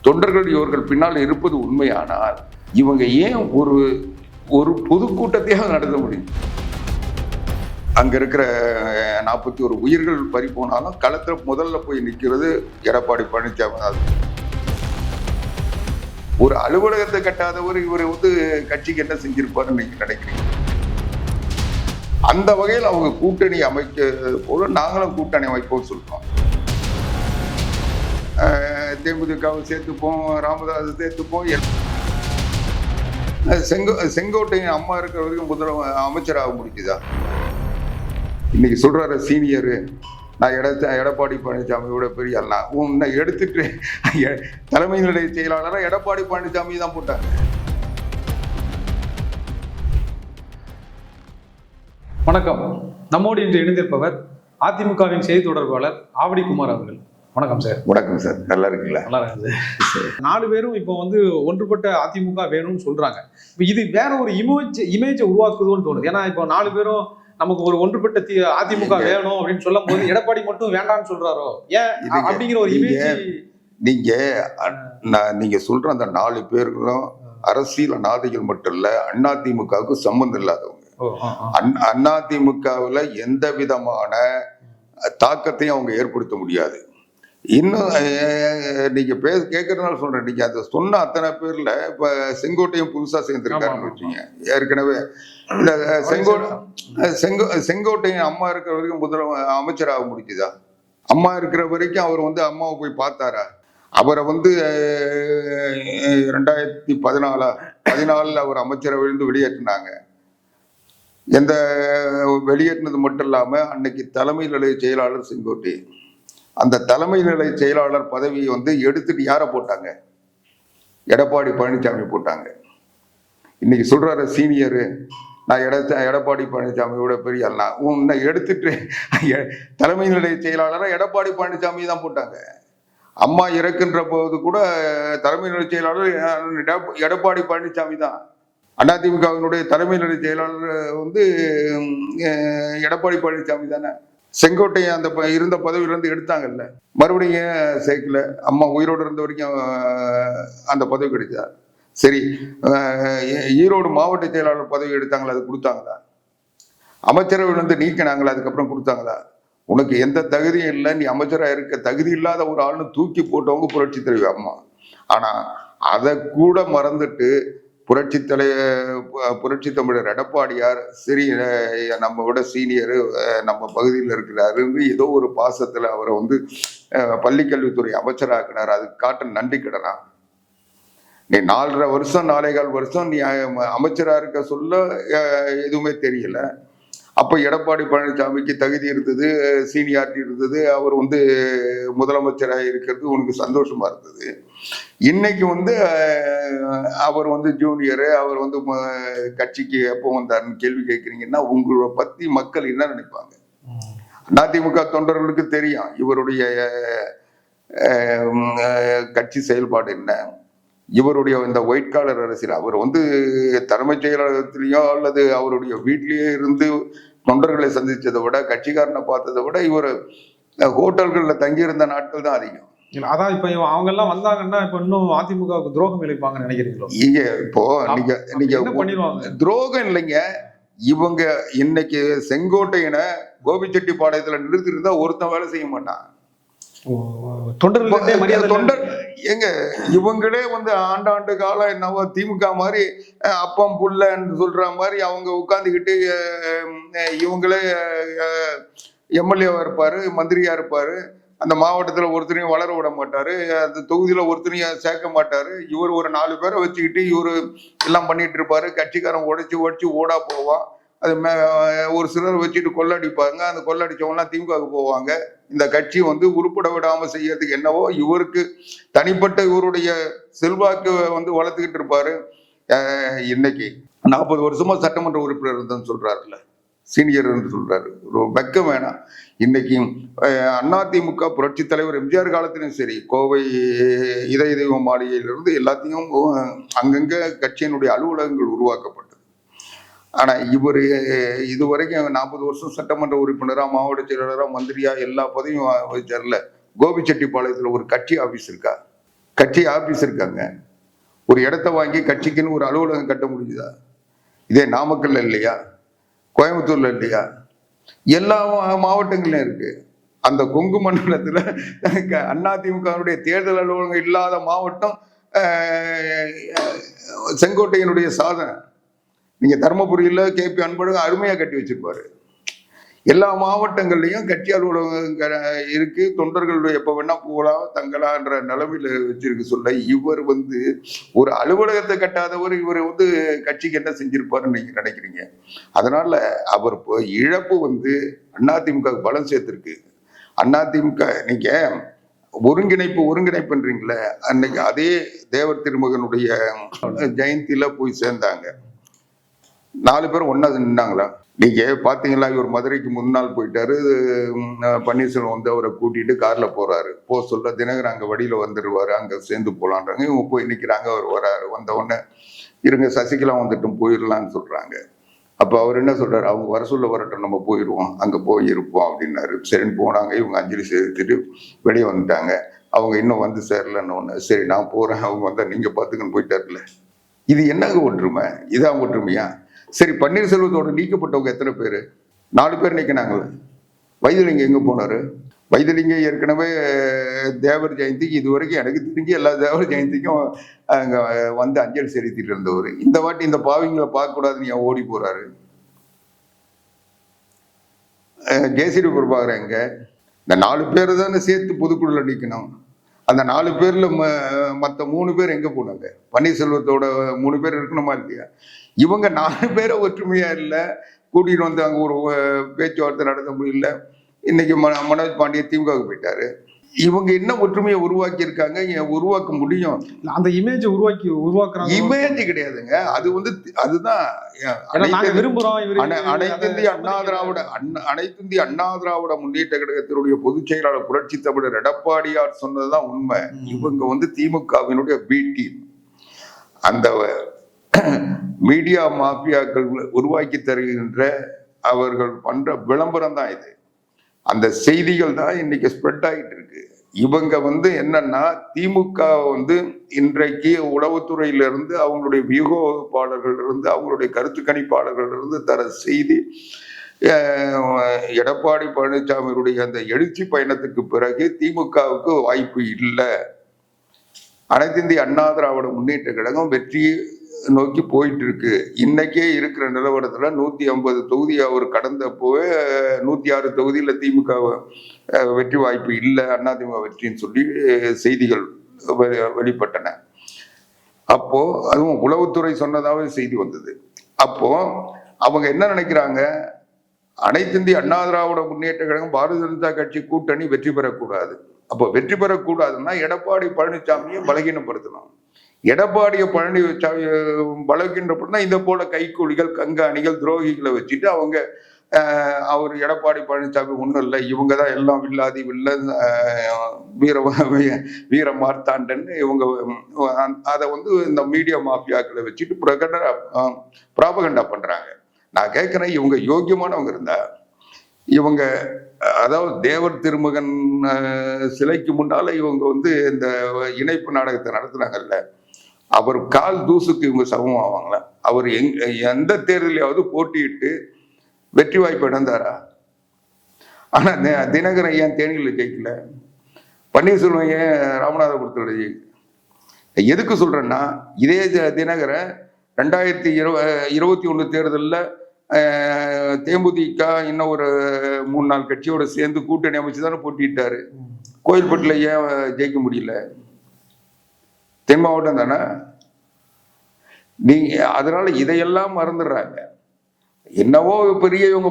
தொண்டர்கள் இவர்கள் பின்னால் இருப்பது உண்மையானால் இவங்க ஏன் ஒரு பொதுக்கூட்டத்தையாக நடத்த முடியும்? அங்க இருக்கிற 41 உயிர்கள் பறி போனாலும் களத்துல முதல்ல போய் நிற்கிறது எடப்பாடி பழனிசாமி தான். ஒரு அலுவலகத்தை கட்டாதவர் இவர் கட்சிக்கு என்ன செஞ்சிருப்பாருன்னு நீங்க நினைக்கிறீங்க? அந்த வகையில் அவங்க கூட்டணி அமைக்க போல நாங்களும் கூட்டணி அமைப்போம் சொல்றோம். தேமுதிகவை சேர்த்துப்போம், ராமதாஸ் சேர்த்துப்போம். செங்கோட்டையின் அம்மா இருக்கிற வரைக்கும் அமைச்சராக முடிக்குதா? இன்னைக்கு சொல்றாரு சீனியரு, நான் எடப்பாடி பழனிசாமியோட பெரிய அல்ல, உன்னை எடுத்துட்டு தலைமை நிலைய செயலாளராக எடப்பாடி பழனிசாமி தான் போட்டாங்க. வணக்கம். நம்மோடு இன்று இணைந்திருப்பவர் அதிமுகவின் செய்தி தொடர்பாளர் ஆவடி குமார் அவர்கள். வணக்கம் சார். வணக்கம் சார். நல்லா இருக்குங்களா? நல்லா இருக்கு சார். 4 பேரும் இப்போ ஒன்றுபட்ட அதிமுக வேணும்னு சொல்றாங்க. இப்போ இது வேற ஒரு இமேஜை உருவாக்குதுன்னு தோணுது. ஏன்னா இப்போ 4 பேரும் நமக்கு ஒரு ஒன்றுபட்ட அதிமுக வேணும் அப்படின்னு சொல்லும் போது எடப்பாடி மட்டும் வேண்டாம்னு சொல்றாரோ ஏன் அப்படிங்கிற ஒரு இமேஜ். நீங்க சொல்ற அந்த 4 பேர்களும் அரசியல் அநாதிகள் மட்டும் இல்ல, அதிமுகவுக்கு சம்பந்தம் இல்லாதவங்க. அதிமுகவுல எந்த விதமான தாக்கத்தையும் அவங்க ஏற்படுத்த முடியாது. இன்னும் நீங்க கேட்கறதுனால சொல்றேன், நீங்க அதை சொன்ன அத்தனை பேர்ல இப்ப செங்கோட்டையும் புதுசா சேர்ந்திருக்காருன்னு வச்சுங்க. ஏற்கனவே இந்த செங்கோட்டையின் அம்மா இருக்கிற வரைக்கும் அமைச்சராக முடிக்குதா? அம்மா இருக்கிற வரைக்கும் அவர் அம்மாவை போய் பார்த்தாரா? அவரை 2014 அவர் அமைச்சரவையிலிருந்து வெளியேற்றினாங்க. எந்த வெளியேற்றினது மட்டும் இல்லாம அன்னைக்கு தலைமை நிலைய செயலாளர் செங்கோட்டை, அந்த தலைமை நிலைய செயலாளர் பதவியை எடுத்துட்டு யாரை போட்டாங்க? எடப்பாடி பழனிசாமி போட்டாங்க. இன்னைக்கு சொல்றாரு சீனியரு, நான் எடப்பாடி பழனிசாமியோட பெரிய அல்ல, உன்னை எடுத்துட்டு தலைமை நிலைய செயலாளராக எடப்பாடி பழனிசாமி தான் போட்டாங்க. அம்மா இறக்குன்ற போது கூட தலைமை நிலைய செயலாளர் எடப்பாடி பழனிசாமி தான். அதிமுகவினுடைய தலைமை நிலைய செயலாளர் எடப்பாடி பழனிசாமி தானே. செங்கோட்டையை அந்த இருந்த பதவியிலிருந்து எடுத்தாங்கல்ல, மறுபடியும் சேர்க்கல. அம்மா உயிரோடு இருந்த வரைக்கும் அந்த பதவி கிடைச்சா. சரி, ஈரோடு மாவட்ட செயலாளர் பதவி எடுத்தாங்களா? அது கொடுத்தாங்களா? அமைச்சரவையிலிருந்து நீக்கினாங்களா? அதுக்கப்புறம் கொடுத்தாங்களா? உனக்கு எந்த தகுதியும் இல்லை, நீ அமைச்சராக இருக்க தகுதி இல்லாத ஒரு ஆள்னு தூக்கி போட்டவங்க புரட்சி தலைவி அம்மா. ஆனா அதை கூட மறந்துட்டு புரட்சி தமிழர் எடப்பாடியார், சரி நம்ம விட சீனியரு, நம்ம பகுதியில் இருக்கிறாரு, ஏதோ ஒரு பாசத்துல அவரை பள்ளிக்கல்வித்துறை அமைச்சராக்கினார். அதுக்கு காட்ட நன்றி கடனா. நீ 4.5 வருஷம் 4.25 வருஷம் நீ அமைச்சரா இருக்க சொல்ல எதுவுமே தெரியல. அப்ப எடப்பாடி பழனிசாமிக்கு தகுதி இருந்தது, சீனியாரிட்டி இருந்தது, அவர் முதலமைச்சராக இருக்கிறது உனக்கு சந்தோஷமா இருந்தது. இன்னைக்கு அவர் ஜூனியரு, அவர் கட்சிக்கு எப்போ வந்தாருன்னு கேள்வி கேட்குறீங்கன்னா உங்களை பத்தி மக்கள் என்ன நினைப்பாங்க? அதிமுக தொண்டர்களுக்கு தெரியும் இவருடைய கட்சி செயல்பாடு என்ன, இவருடைய இந்த ஒயிட் காலர் அரசியல். அவர் தலைமைச் செயலகத்திலேயோ அல்லது அவருடைய வீட்டிலேயே இருந்து தொண்டர்களை சந்திச்சதை விட, கட்சிக்காரனை பார்த்ததை விட இவர் ஹோட்டல்கள்ல தங்கியிருந்த நாட்கள் தான் அதிகம். அதான் இப்ப அவங்க எல்லாம் வந்தாங்கன்னா இப்ப இன்னும் அதிமுகவுக்கு துரோகம் இழைப்பாங்கன்னு நினைக்கிறீங்களோ? இப்போ நீங்க பண்ணிடுவாங்க. துரோகம் இல்லைங்க. இவங்க இன்னைக்கு செங்கோட்டையனை கோபிச்செட்டிப்பாளையத்துல நிறுத்தி இருந்தா ஒருத்தன் வேலை செய்ய மாட்டான். தொண்டர் எங்க இவங்களே ஆண்டாண்டு காலம் என்னவோ திமுக மாதிரி அப்பம் புல்லன்னு சொல்ற மாதிரி அவங்க உட்கார்ந்துக்கிட்டு இவங்களே எம்எல்ஏவா இருப்பாரு, மந்திரியா இருப்பாரு. அந்த மாவட்டத்துல ஒருத்தரையும் வளர விட மாட்டாரு, அந்த தொகுதியில ஒருத்தரையும் சேர்க்க மாட்டாரு. இவர் ஒரு 4 பேரை வச்சுக்கிட்டு இவரு எல்லாம் பண்ணிட்டு இருப்பாரு. கட்சிக்காரன் உடைச்சு ஓடா போவான். அது ஒரு சிலர் வச்சுட்டு கொள்ளடிப்பாங்க. அந்த கொள்ளடிச்சவங்கலாம் திமுகவுக்கு போவாங்க. இந்த கட்சி உருப்பட விடாம செய்யறதுக்கு என்னவோ இவருக்கு தனிப்பட்ட இவருடைய செல்வாக்கு வளர்த்துக்கிட்டு இருப்பாரு. இன்னைக்கு 40 வருஷமா சட்டமன்ற உறுப்பினர் இருந்தேன்னு சொல்றாருல்ல, சீனியர் என்று சொல்றாரு. வெக்கம் வேணாம். இன்னைக்கு அதிமுக புரட்சி தலைவர் எம்ஜிஆர் காலத்திலும் சரி, கோவை இதய தெய்வ மாளிகையிலிருந்து எல்லாத்தையும் அங்கங்க கட்சியினுடைய அலுவலகங்கள் உருவாக்கப்பட்டது. ஆனா இவர் இதுவரைக்கும் 40 வருஷம் சட்டமன்ற உறுப்பினரா, மாவட்ட செயலாளரா, மந்திரியா எல்லா பதவியும் வச்சார்ல. கோபிச்செட்டிப்பாளையத்துல ஒரு கட்சி ஆபீஸ் இருக்கா? கட்சி ஆபீஸ் இருக்காங்க, ஒரு இடத்த வாங்கி கட்சிக்குன்னு ஒரு அலுவலகம் கட்ட முடியுதா? இதே நாமக்கல்ல இல்லையா, கோயம்புத்தூர்ல இல்லையா, எல்லா மாவட்டங்களிலும் இருக்கு. அந்த கொங்கு மண்டலத்துல அதிமுகவுடைய தேர்தல் அலுவலகம் இல்லாத மாவட்டம் செங்கோட்டையனுடைய சாதனை. நீங்க தர்மபுரியில KP அன்பழகன் அருமையா கட்டி வச்சிருப்பாரு. எல்லா மாவட்டங்கள்லயும் கட்சி அலுவலகம் இருக்கு, தொண்டர்களுடைய எப்ப வேணா போகலாம் தங்கலான்ற நிலைமையில வச்சிருக்கு. சொல்ல இவர் ஒரு அலுவலகத்தை கட்டாதவர், இவர் கட்சிக்கு என்ன செஞ்சிருப்பாருன்னு நீங்க நினைக்கிறீங்க? அதனால அவர் இழப்பு அதிமுக பலம் சேர்த்திருக்கு. அதிமுக நீங்க ஒருங்கிணைப்புன்றீங்களே, அன்னைக்கு அதே தேவர் திருமகனுடைய ஜெயந்தியில போய் சேர்ந்தாங்க. 4 பேரும் ஒன்னா நின்னாங்களா? நீங்க பாத்தீங்களா? இவர் மதுரைக்கு முன்னாள் போயிட்டாரு, பன்னீர்செல்வம் அவரை கூட்டிட்டு கார்ல போறாரு. சொல்ல தினகரன் அங்க வழியில வந்துருவாரு, அங்க சேர்ந்து போலான்றாங்க. இவங்க போய் நிக்கிறாங்க, அவர் வராரு. வந்த உடனே இருங்க சசிகலா வந்துட்டும் போயிடலான்னு சொல்றாங்க. அப்ப அவர் என்ன சொல்றாரு, அவங்க வர சொல்ல வரட்டும், நம்ம போயிடுவோம், அங்க போய் இருப்போம் அப்படின்னாரு. சரின்னு போனாங்க. இவங்க அஞ்சலி செலுத்திட்டு வெளியே வந்துட்டாங்க. அவங்க இன்னும் சேரலன்னு ஒண்ணு. சரி நான் போறேன், அவங்க வந்தா நீங்க பாத்துக்கன்னு போயிட்டாருல. இது என்னங்க ஒற்றுமை? இதான் ஒற்றுமையா? சரி, பன்னீர்செல்வத்தோட நீக்கப்பட்டவங்க எத்தனை பேரு? 4 பேர் நீக்கினாங்களே. வைத்திலிங்கம் எங்க போனாரு? வைத்திலிங்கம் ஏற்கனவே தேவர் ஜெயந்திக்கு இதுவரைக்கும் எனக்கு தெரிஞ்சு எல்லா தேவர் ஜெயந்திக்கும் அங்க அஞ்சலி செலுத்திட்டு இருந்தவர். இந்த வாட்டி இந்த பாவிங்களை பார்க்க கூடாதுன்னு ஏன் ஓடி போறாரு? ஜேசிடி பிரபாகரன் எங்க? இந்த 4 பேர் தானே சேர்த்து பொதுக்குழுல நிக்கணும். அந்த 4 பேர்ல மத்த 3 பேர் எங்க போனாங்க? பன்னீர்செல்வத்தோட 3 பேர் இருக்கணுமா இல்லையா? இவங்க 4 பேரை ஒற்றுமையா இல்ல, கூட்டிட்டு அங்க ஒரு பேச்சுவார்த்தை நடத்த முடியல. இன்னைக்கு மனோஜ் பாண்டியன் திமுகவுக்கு போயிட்டாரு. இவங்க என்ன ஒற்றுமையை உருவாக்கி இருக்காங்க, உருவாக்க முடியும்? அந்த இமேஜ் உருவாக்குறாங்க. இமேஜ் கிடையாதுங்க, அது அதுதான் அனைத்து இந்திய அண்ணா திராவிட முன்னேற்ற கழகத்தினுடைய பொதுச் செயலாளர் புரட்சி தமிழர் எடப்பாடியார் சொன்னதுதான் உண்மை. இவங்க திமுகவினுடைய பி டீம். அந்த மீடியா மாஃபியாக்கள் உருவாக்கி தருகின்ற அவர்கள் பண்ற விளம்பரம் தான் இது. அந்த செய்திகள் தான் இன்னைக்கு ஸ்ப்ரெட் ஆகிட்டு இருக்கு. இவங்க என்னன்னா திமுக இன்றைக்கு உளவுத்துறையிலிருந்து, அவங்களுடைய வியூக வகுப்பாளர்கள் இருந்து, அவங்களுடைய கருத்து கணிப்பாளர்கள் இருந்து தர செய்தி, எடப்பாடி பழனிசாமியுடைய அந்த எழுச்சி பயணத்துக்கு பிறகு திமுகவுக்கு வாய்ப்பு இல்லை, அனைத்து இந்திய அண்ணா திராவிட முன்னேற்ற கழகம் வெற்றி நோக்கி போயிட்டு இருக்கு. இன்னைக்கே இருக்கிற நிலவரத்துல 150 தொகுதி அவர் கடந்தப்போவே 106 தொகுதியில திமுக வெற்றி வாய்ப்பு இல்லை, அதிமுக வெற்றின்னு சொல்லி செய்திகள் வெளிப்பட்டன. அப்போ அதுவும் உளவுத்துறை சொன்னதாவே செய்தி வந்தது. அப்போ அவங்க என்ன நினைக்கிறாங்க, அனைத்து இந்திய அண்ணா திராவிட முன்னேற்ற கழகம் பாரதிய ஜனதா கட்சி கூட்டணி வெற்றி பெறக்கூடாது. அப்போ வெற்றி பெறக்கூடாதுன்னா எடப்பாடி பழனிசாமியை பலகீனப்படுத்தணும். எடப்பாடியை பழனிசாமி பலகீனப்படுத்தினா இந்த போல கைக்கூலிகள், கங்காணிகள், துரோகிகளை வச்சுட்டு அவங்க அவர் எடப்பாடி பழனிசாமி ஒன்றும் இல்லை, இவங்க தான் எல்லாம் வில்லாதி வில்லன், வீர மார்த்தாண்டன், இவங்க அதை இந்த மீடியா மாஃபியாக்களை வச்சுட்டு ப்ராபகண்டா பண்றாங்க. நான் கேட்கிறேன், இவங்க யோக்கியமானவங்க இருந்தா இவங்க, அதாவது தேவர் திருமகன் சிலைக்கு முன்னால இவங்க இந்த இணைப்பு நாடகத்தை நடத்துனாங்கல்ல, அவர் கால் தூசுக்கு இவங்க சமம் ஆவாங்களா? அவர் எந்த தேர்தலையாவது போட்டியிட்டு வெற்றி வாய்ப்பு இழந்தாரா? ஆனா தினகரன் ஏன் தேனியில் ஜெயிக்கல? பன்னீர்செல்வம் ஏன் ராமநாதபுரத்தில் ஜெயிக்கல? எதுக்கு சொல்றேன்னா, இதே தினகரன் 2021 தேர்தலில் தேமுதிக இன்னும் ஒரு 3-4 கட்சியோட சேர்ந்து கூட்டணி அமைச்சு தானே போட்டிட்டாரு. கோயில்பட்டில் ஏன் ஜெயிக்க முடியல? தென் மாவட்டம் தானே. நீங்க அதனால இதையெல்லாம் மறந்துடுறாங்க. என்னவோ பெரிய இவங்க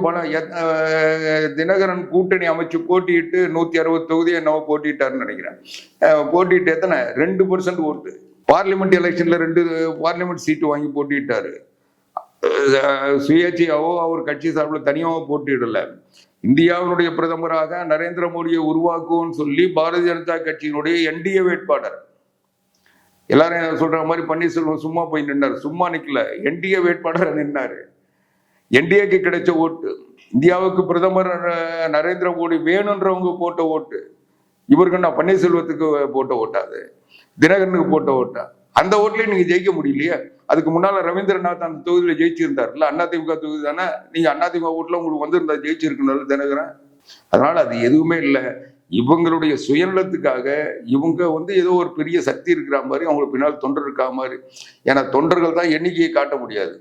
தினகரன் கூட்டணி அமைச்சு போட்டிட்டு 160 தொகுதி என்னவோ போட்டிட்டாருன்னு நினைக்கிறேன். போட்டிட்டு எத்தனை 2% ஓட்டு. பார்லிமெண்ட் எலெக்ஷன்ல 2 பார்லிமெண்ட் சீட்டு வாங்கி போட்டிட்டாரு. சுயேட்சையாவோ அவர் கட்சி சார்பில் தனியாவோ போட்டியிடல. இந்தியாவினுடைய பிரதமராக நரேந்திர மோடியை உருவாக்குவோம்னு சொல்லி பாரதிய ஜனதா கட்சியினுடைய NDA வேட்பாளர், எல்லாரும் சொல்ற மாதிரி பன்னீர்செல்வம் சும்மா போய் நின்னாரு. சும்மா நிக்கல, NDA வேட்பாளர் நின்னாரு. NDAக்கு கிடைச்ச ஓட்டு, இந்தியாவுக்கு பிரதமர் நரேந்திர மோடி வேணுன்றவங்க போட்ட ஓட்டு, இவருக்கு நான் பன்னீர்செல்வத்துக்கு போட்ட ஓட்டாது. தினகரனுக்கு போட்ட ஓட்டா. அந்த ஓட்டுலயே நீங்க ஜெயிக்க முடியலையே. அதுக்கு முன்னால ரவீந்திரநாத் அந்த தொகுதியில ஜெயிச்சிருந்தாருல்ல, அதிமுக தொகுதி தானே. நீங்க அதிமுக ஓட்டுல உங்களுக்கு வந்திருந்தா ஜெயிச்சிருக்கணும்ல தினகரன். அதனால அது எதுவுமே இல்லை. இவங்களுடைய சுயநலத்துக்காக இவங்க வந்து ஏதோ ஒரு பெரிய சக்தி இருக்கிற மாதிரி அவங்களுக்கு பின்னால் தொண்டர் இருக்கா மாதிரி. ஏன்னா தொண்டர்கள் தான் எண்ணிக்கையை காட்ட முடியாது.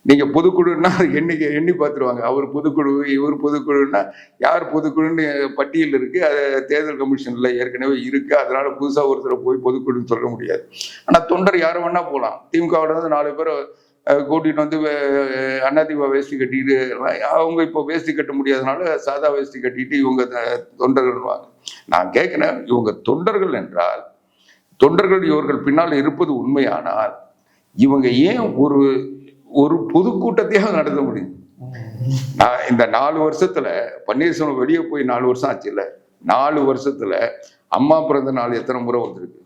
நீங்க பொதுக்குழுன்னா எண்ணிக்கை எண்ணி பார்த்துருவாங்க. அவர் பொதுக்குழு, இவர் பொதுக்குழுன்னா யார் பொதுக்குழுன்னு பட்டியல் இருக்கு. அது தேர்தல் கமிஷன்ல ஏற்கனவே இருக்கு. அதனால புதுசா ஒருத்தரை போய் பொதுக்குழுன்னு சொல்ல முடியாது. ஆனா தொண்டர் யாரும் வேணா போகலாம். திமுகவோட வந்து 4 பேரை கூட்டிட்டு வந்து அதிமுக வேஷ்டி கட்டிட்டு, அவங்க இப்போ வேஷ்டி கட்ட முடியாதனால சாதா வேஷ்டி கட்டிட்டு இவங்க தொண்டர்கள். நான் கேட்கிறேன், இவங்க தொண்டர்கள் என்றால், தொண்டர்கள் இவர்கள் பின்னால் இருப்பது உண்மையானால் இவங்க ஏன் ஒரு பொதுக்கூட்டத்தையாக நடத்த முடியும்? நான் இந்த 4 வருஷத்துல பன்னீர்செல்வம் வெளியே போய் 4 வருஷம் ஆச்சு இல்ல, 4 வருஷத்துல அம்மா பிறந்த நாள் எத்தனை முறை வந்திருக்கு?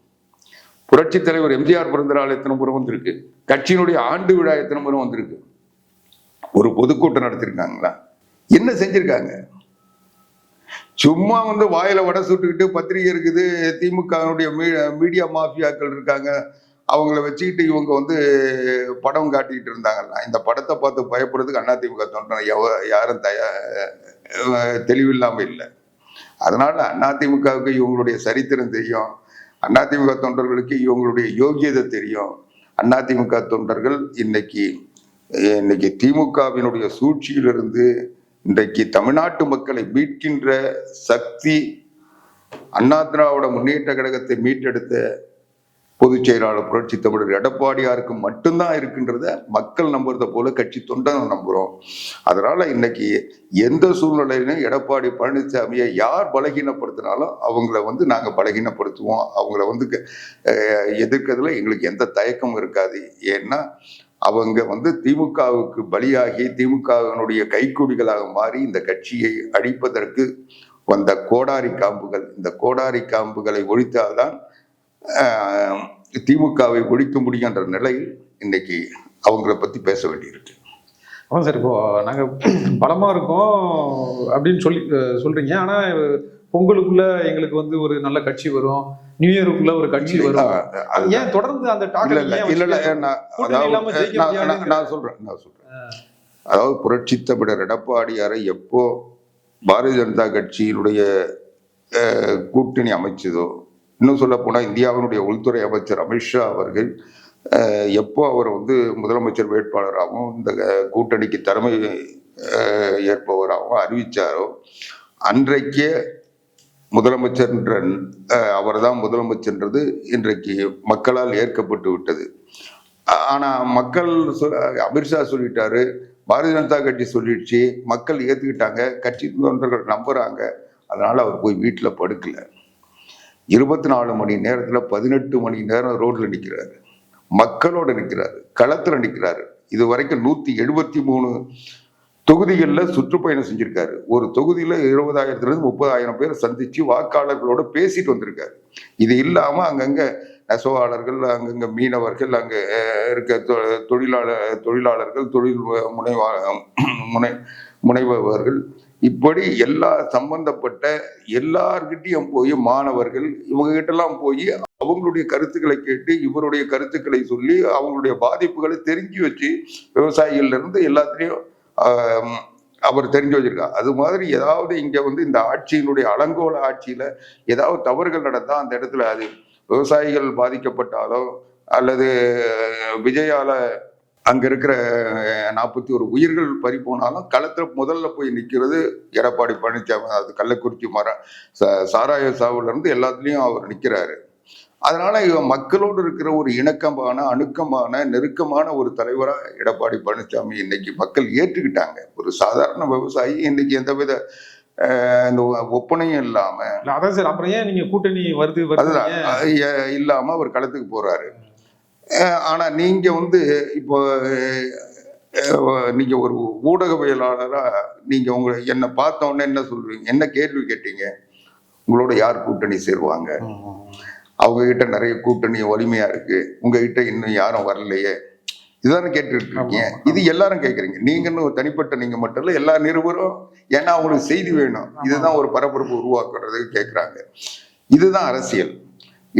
புரட்சி தலைவர் எம்ஜிஆர் பிறந்த நாள் எத்தனை முறை வந்திருக்கு? கட்சியினுடைய ஆண்டு விழா எத்தனை முறை வந்திருக்கு? ஒரு பொதுக்கூட்டம் நடத்திருக்காங்களா? என்ன செஞ்சிருக்காங்க? சும்மா வந்து வாயில வடை சுட்டுக்கிட்டு பத்திரிகை இருக்குது, திமுகவுடைய மீடியா மாஃபியாக்கள் இருக்காங்க, அவங்கள வச்சுக்கிட்டு இவங்க வந்து படம் காட்டிக்கிட்டு இருந்தாங்கன்னா, இந்த படத்தை பார்த்து பயப்படுறதுக்கு அதிமுக தொண்டர் யாரும் தெளிவில்லாம இல்லை. அதனால அதிமுகவுக்கு இவங்களுடைய சரித்திரம் தெரியும், அதிமுக தொண்டர்களுக்கு இவங்களுடைய யோகியதை தெரியும். அதிமுக தொண்டர்கள் இன்னைக்கு திமுகவினுடைய சூழ்ச்சியிலிருந்து இன்றைக்கு தமிழ்நாட்டு மக்களை மீட்கின்ற சக்தி அண்ணா திராவிட முன்னேற்ற கழகத்தை மீட்டெடுத்த பொதுச் செயலாளர் புரட்சி தமிழர் எடப்பாடியாருக்கு மட்டும்தான் இருக்கின்றத மக்கள் நம்புறத போல கட்சி தொண்டர்கள் நம்புறோம். அதனால இன்னைக்கு எந்த சூழ்நிலையிலும் எடப்பாடி பழனிசாமியை யார் பலகீனப்படுத்தினாலும் அவங்கள வந்து நாங்க பலகீனப்படுத்துவோம். அவங்கள வந்து எதிர்க்கிறதுல எங்களுக்கு எந்த தயக்கமும் இருக்காது. ஏன்னா அவங்க வந்து திமுகவுக்கு பலியாகி திமுகவினுடைய கைக்கூலிகளாக மாறி இந்த கட்சியை அழிப்பதற்கு வந்த கோடாரி காம்புகள். இந்த கோடாரி காம்புகளை ஒழித்தால்தான் திமுகவை ஒழிக்க முடியுன்ற நிலையில் இன்னைக்கு அவங்கள பத்தி பேச வேண்டியிருக்கு. ஆமாம் சார், இப்போ நாங்க பலமா இருக்கோம் அப்படின்னு சொல்றீங்க. ஆனா பொங்கலுக்குள்ள எங்களுக்கு வந்து ஒரு நல்ல கட்சி வரும், நியூ இயருக்குள்ள ஒரு கட்சி வரும், ஏன் தொடர்ந்து அந்த நான் சொல்றேன். அதாவது புரட்சி தமிழர் எடப்பாடியாரை எப்போ பாரதிய ஜனதா கட்சியினுடைய கூட்டணி அமைச்சதோ, இன்னும் சொல்ல போனா இந்தியாவினுடைய உள்துறை அமைச்சர் அமித்ஷா அவர்கள் எப்போ அவர் வந்து முதலமைச்சர் வேட்பாளராகவும் இந்த கூட்டணிக்கு தலைமை ஏற்பவராகவும் அறிவிச்சாரோ அன்றைக்கே முதலமைச்சர் அவர் தான் முதலமைச்சர்ன்றது இன்றைக்கு மக்களால் ஏற்கப்பட்டு விட்டது. ஆனா மக்கள் அமித்ஷா சொல்லிட்டாரு, பாரதிய ஜனதா கட்சி சொல்லிடுச்சு, மக்கள் ஏத்துக்கிட்டாங்க, கட்சி தொண்டர்கள் நம்புறாங்க. அதனால அவர் போய் வீட்டுல படுக்கல. 24 மணி நேரத்துல 18 மணி நேரம் ரோட்ல நிக்கிறாரு, மக்களோட நிக்கிறாரு, களத்துல நிக்கிறாரு. இது வரைக்கும் 173 தொகுதிகளில் சுற்றுப்பயணம் செஞ்சிருக்காரு. ஒரு தொகுதியில 20,000 to 30,000 பேர் சந்திச்சு வாக்காளர்களோட பேசிட்டு வந்திருக்காரு. இது இல்லாம அங்கங்க நெசவாளர்கள், அங்கங்க மீனவர்கள், அங்க இருக்க தொழிலாளர்கள், தொழில் முனைவர்கள், இப்படி எல்லா சம்பந்தப்பட்ட எல்லார்கிட்டையும் போய் மாணவர்கள் இவங்க கிட்ட எல்லாம் போய் அவங்களுடைய கருத்துக்களை கேட்டு இவருடைய கருத்துக்களை சொல்லி அவங்களுடைய பாதிப்புகளை தெரிஞ்சு வச்சு விவசாயிகள்ல இருந்து எல்லாத்திலையும் அவர் தெரிஞ்சு வச்சிருக்கார். அது மாதிரி ஏதாவது இங்க வந்து இந்த ஆட்சியினுடைய அலங்கோல ஆட்சியில ஏதாவது தவறுகள் நடந்தா அந்த இடத்துல அது விவசாயிகள் பாதிக்கப்பட்டாலோ அல்லது விஜயால அங்க இருக்கிற 41 உயிர்கள் பறி போனாலும் களத்துல முதல்ல போய் நிக்கிறது எடப்பாடி பழனிசாமி. அது கள்ளக்குறிச்சி சாராய சாவுல இருந்து எல்லாத்துலயும் அவர் நிக்கிறாரு. அதனால இவன் மக்களோடு இருக்கிற ஒரு இணக்கமான, அணுக்கமான, நெருக்கமான ஒரு தலைவரா எடப்பாடி பழனிசாமி இன்னைக்கு மக்கள் ஏற்றுக்கிட்டாங்க. ஒரு சாதாரண விவசாயி இன்னைக்கு எந்தவித இந்த ஒப்பனையும் இல்லாம, அதான் சார் அப்புறம் ஏன் நீங்க கூட்டணி வருது இல்லாம அவர் களத்துக்கு போறாரு. ஆனா நீங்க வந்து இப்போ நீங்க ஒரு ஊடகவியலாளரா நீங்க என்னை பார்த்த உடனே என்ன சொல்றீங்க? என்ன கேள்வி கேட்டீங்க? உங்களோட யார் கூட்டணி சேருவாங்க? அவங்க கிட்ட நிறைய கூட்டணி வலிமையா இருக்கு, உங்ககிட்ட இன்னும் யாரும் வரலையே, இதுதானே கேட்டுட்டு இருக்கீங்க. இது எல்லாரும் கேட்குறீங்க. நீங்கன்னு தனிப்பட்ட நீங்க மட்டும் இல்லை, எல்லா நிருபரும். ஏன்னா அவங்களுக்கு செய்தி வேணும். இதுதான் ஒரு பரபரப்பு உருவாக்குறதுக்கு கேட்குறாங்க. இதுதான் அரசியல்.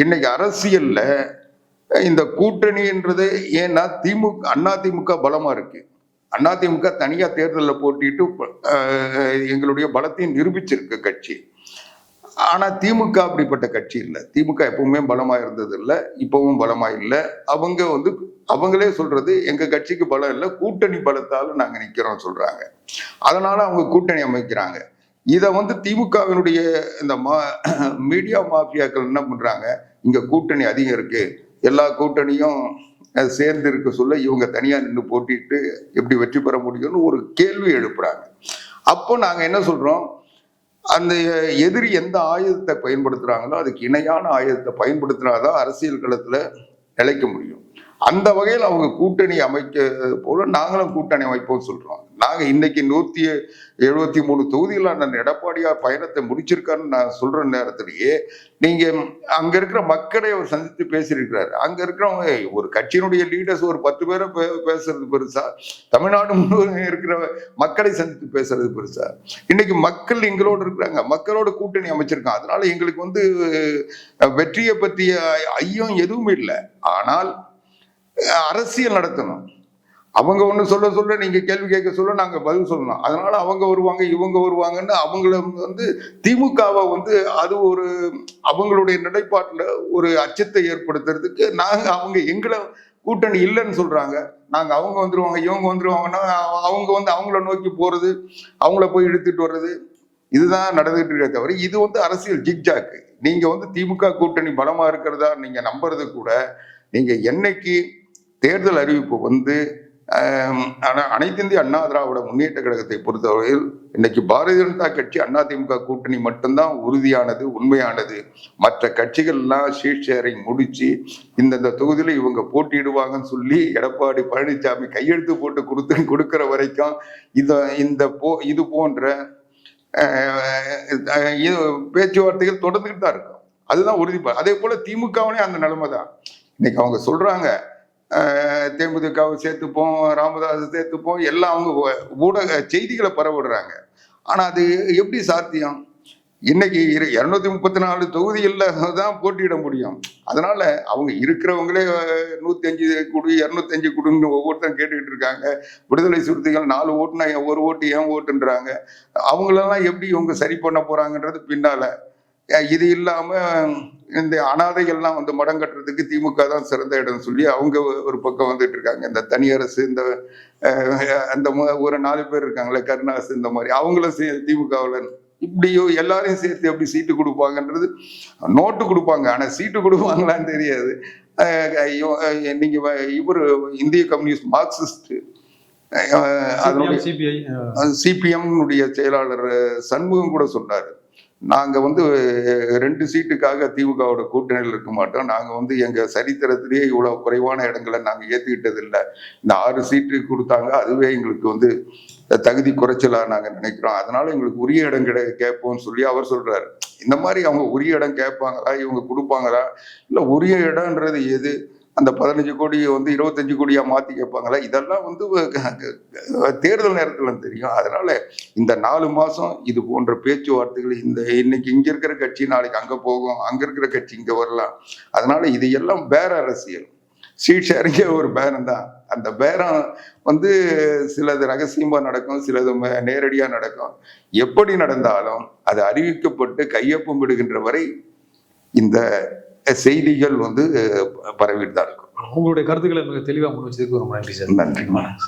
இன்னைக்கு அரசியல்ல இந்த கூட்டணின்றது ஏன்னா அதிமுக பலமா இருக்கு. அதிமுக தனியா தேர்தலில் போட்டிட்டு எங்களுடைய பலத்தையும் நிரூபிச்சிருக்கு கட்சி. ஆனா திமுக அப்படிப்பட்ட கட்சி இல்லை. திமுக எப்பவுமே பலமா இருந்தது இல்லை, இப்பவும் பலமா இல்லை. அவங்களே சொல்றது எங்க கட்சிக்கு பலம் இல்லை, கூட்டணி பலத்தால நாங்க நிக்கிறோம் சொல்றாங்க. அதனால அவங்க கூட்டணி அமைக்கிறாங்க. இதை திமுகவினுடைய இந்த மீடியா மாஃபியாக்கள் என்ன பண்றாங்க, இங்க கூட்டணி அதிகம் இருக்கு, எல்லா கூட்டணியும் சேர்ந்து இருக்க சொல்ல இவங்க தனியா நின்று போட்டிட்டு எப்படி வெற்றி பெற முடியும்னு ஒரு கேள்வி எழுப்புறாங்க. அப்போ நாங்க என்ன சொல்றோம், அந்த எதிரி எந்த ஆயுதத்தை பயன்படுத்துறாங்களோ அதுக்கு இணையான ஆயுதத்தை பயன்படுத்தினாதான் அரசியல் களத்துல நிலைக்க முடியும். அந்த வகையில் அவங்க கூட்டணி அமைக்க போல நாங்களும் கூட்டணி அமைப்போம் சொல்றோம். நாங்க இன்னைக்கு 173 தொகுதிகளான எடப்பாடியார் பயணத்தை முடிச்சிருக்காருன்னு நான் சொல்ற நேரத்திலேயே நீங்க அங்க இருக்கிற மக்களை அவர் சந்தித்து பேசியிருக்கிறாரு. அங்க இருக்கிறவங்க ஒரு கட்சியினுடைய லீடர்ஸ் ஒரு 10 பேரை பேசுறது பெருசா, தமிழ்நாடு முழுவதும் இருக்கிற மக்களை சந்தித்து பேசுறது பெருசா? இன்னைக்கு மக்கள் எங்களோடு இருக்கிறாங்க, மக்களோட கூட்டணி அமைச்சிருக்காங்க. அதனால எங்களுக்கு வெற்றியை பற்றிய ஐயம் எதுவும் இல்லை. ஆனால் அரசியல் நடத்தணும். அவங்க ஒண்ணு சொல்ல நீங்க கேள்வி கேட்க சொல்ல நாங்க பதில் சொல்லணும். அதனால அவங்க வருவாங்க இவங்க வருவாங்கன்னு அவங்கள திமுகவை அது ஒரு அவங்களுடைய நிலைப்பாட்டுல ஒரு அச்சத்தை ஏற்படுத்துறதுக்கு அவங்க எங்களை கூட்டணி இல்லைன்னு சொல்றாங்க. நாங்க அவங்க வந்துருவாங்க இவங்க வந்துருவாங்கன்னா அவங்க அவங்கள நோக்கி போறது, அவங்கள போய் இழுத்துட்டு வர்றது, இதுதான் நடந்துட்டு இருக்க தவிர இது அரசியல் ஜிக்ஜாக்கு. நீங்க திமுக கூட்டணி பலமா இருக்கிறதா நீங்க நம்புறது கூட, நீங்க என்னைக்கு தேர்தல் அறிவிப்பு அனைத்து இந்திய அண்ணா திராவிட முன்னேற்ற கழகத்தை பொறுத்தவரையில் இன்னைக்கு பாரதிய ஜனதா கட்சி அதிமுக கூட்டணி மட்டும்தான் உறுதியானது, உண்மையானது. மற்ற கட்சிகள் எல்லாம் ஷீட் ஷேரிங் முடிச்சு இந்த தொகுதியில இவங்க போட்டியிடுவாங்கன்னு சொல்லி எடப்பாடி பழனிசாமி கையெழுத்து போட்டு கொடுக்கிற வரைக்கும் இது போன்ற பேச்சுவார்த்தைகள் தொடர்ந்துகிட்டு தான் இருக்கும். அதுதான் உறுதிப்பாடு. அதே போல திமுகவுனே அந்த நிலைமை தான். இன்னைக்கு அவங்க சொல்றாங்க தேமுதிகவை சேர்த்துப்போம், ராமதாஸ் சேர்த்துப்போம், எல்லாம் அவங்க ஊடக செய்திகளை பரவிடுறாங்க. ஆனா அது எப்படி சாத்தியம்? இன்னைக்கு 234 தொகுதிகளில் தான் போட்டியிட முடியும். அதனால அவங்க இருக்கிறவங்களே 105 கொடு 205 கொடுன்னு ஒவ்வொருத்தரும் கேட்டுக்கிட்டு இருக்காங்க. விடுதலை சிறுத்தைகள் 4 ஓட்டுனா 1 ஓட்டு ஏன் ஓட்டுன்றாங்க. அவங்களெல்லாம் எப்படி இவங்க சரி பண்ண போறாங்கன்றது பின்னால. இது இல்லாம இந்த அனாதைகள்லாம் மடம் கட்டுறதுக்கு திமுக தான் சிறந்த இடம் சொல்லி அவங்க ஒரு பக்கம் வந்துட்டு இருக்காங்க. இந்த தனியரசு அந்த ஒரு 4 பேர் இருக்காங்களே, கருணாசு, இந்த மாதிரி அவங்களும் திமுகவில் இப்படியோ எல்லாரையும் சேர்த்து எப்படி சீட்டு கொடுப்பாங்கன்றது, நோட்டு கொடுப்பாங்க ஆனா சீட்டு கொடுப்பாங்களான்னு தெரியாது. நீங்க இவர் இந்திய கம்யூனிஸ்ட் மார்க்சிஸ்ட் அதனுடைய சிபிஎம் செயலாளர் சண்முகம் கூட சொன்னாரு, நாங்க 2 சீட்டுக்காக திமுகவோட கூட்டணியில் இருக்க மாட்டோம். நாங்க எங்க சரித்திரத்திலேயே இவ்வளவு குறைவான இடங்களை நாங்க ஏத்துக்கிட்டது இல்லை. இந்த 6 சீட்டு கொடுத்தாங்க, அதுவே எங்களுக்கு தகுதி குறைச்சலா நாங்க நினைக்கிறோம். அதனால எங்களுக்கு உரிய இடம் கேட்போம்னு சொல்லி அவர் சொல்றாரு. இந்த மாதிரி அவங்க உரிய இடம் கேட்பாங்களா, இவங்க கொடுப்பாங்களா, இல்ல உரிய இடம்ன்றது எது, அந்த 15 கோடி 25 கோடியா மாத்தி கேட்பாங்களா, இதெல்லாம் தேர்தல் நேரத்துல தெரியும். அதனால இந்த 4 மாசம் இது போன்ற பேச்சுவார்த்தைகள், இன்னைக்கு இங்க இருக்கிற கட்சி நாளைக்கு அங்க போகும், அங்க இருக்கிற கட்சி இங்க வரலாம். அதனால இது எல்லாம் பேர அரசியல், சீட் ஷேரிங்க ஒரு பேரம் தான். அந்த பேரம் சிலது ரகசியமா நடக்கும், சிலது நேரடியா நடக்கும். எப்படி நடந்தாலும் அது அறிவிக்கப்பட்டு கையொப்பம் விடுகின்ற வரை இந்த செய்திகள் பரவிட்டு தான் இருக்கும். உங்களுடைய கருத்துக்களை மிக தெளிவாக முன் வச்சதுக்கு ரொம்ப நன்றி சார். நன்றி.